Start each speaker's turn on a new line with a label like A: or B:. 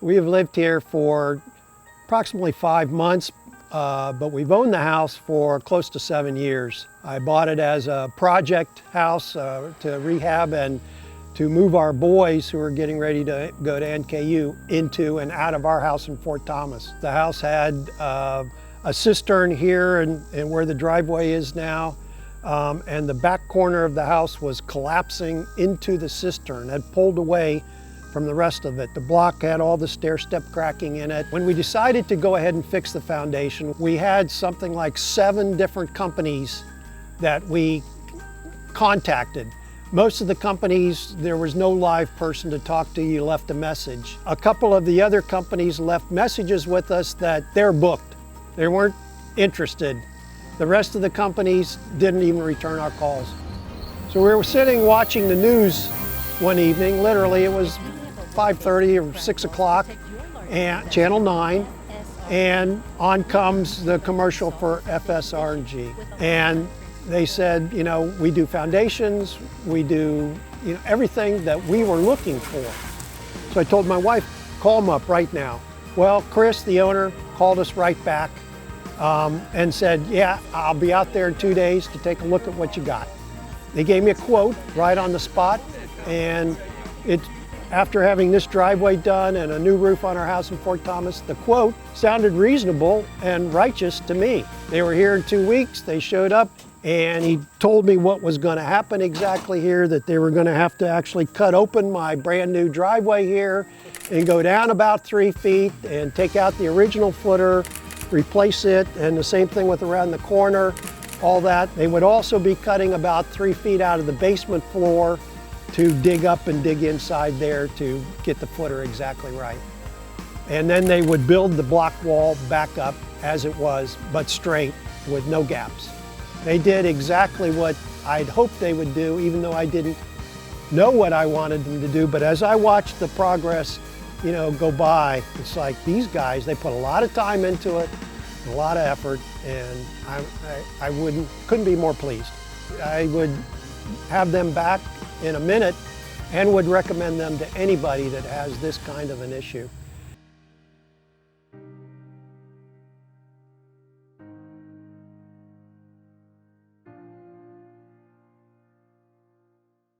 A: We have lived here for approximately 5 months, but we've owned the house for close to 7 years. I bought it as a project house to rehab and to move our boys who are getting ready to go to NKU into and out of our house in Fort Thomas. The house had a cistern here and where the driveway is now, and the back corner of the house was collapsing into the cistern, had pulled away from the rest of it. The block had all the stair step cracking in it. When we decided to go ahead and fix the foundation, we had something like 7 different companies that we contacted. Most of the companies, there was no live person to talk to. You left a message. A couple of the other companies left messages with us that they're booked. They weren't interested. The rest of the companies didn't even return our calls. So we were sitting watching the news one evening. Literally, it was 5:30 or 6 o'clock, and Channel 9, and on comes the commercial for Fsrg. And they said, you know, we do foundations, we do, you know, everything that we were looking for. So I told my wife, call them up right now. Well, Chris, the owner, called us right back and said, yeah, I'll be out there in 2 days to take a look at what you got. They gave me a quote right on the spot, and after having this driveway done and a new roof on our house in Fort Thomas, the quote sounded reasonable and righteous to me. They were here in 2 weeks, they showed up, and he told me what was going to happen exactly here, that they were going to have to actually cut open my brand new driveway here and go down about 3 feet and take out the original footer, replace it, and the same thing with around the corner, all that. They would also be cutting about 3 feet out of the basement floor to dig up and dig inside there to get the footer exactly right. And then they would build the block wall back up as it was, but straight with no gaps. They did exactly what I'd hoped they would do, even though I didn't know what I wanted them to do. But as I watched the progress, you know, go by, it's like these guys, they put a lot of time into it, a lot of effort, and I couldn't be more pleased. I would have them back in a minute and would recommend them to anybody that has this kind of an issue.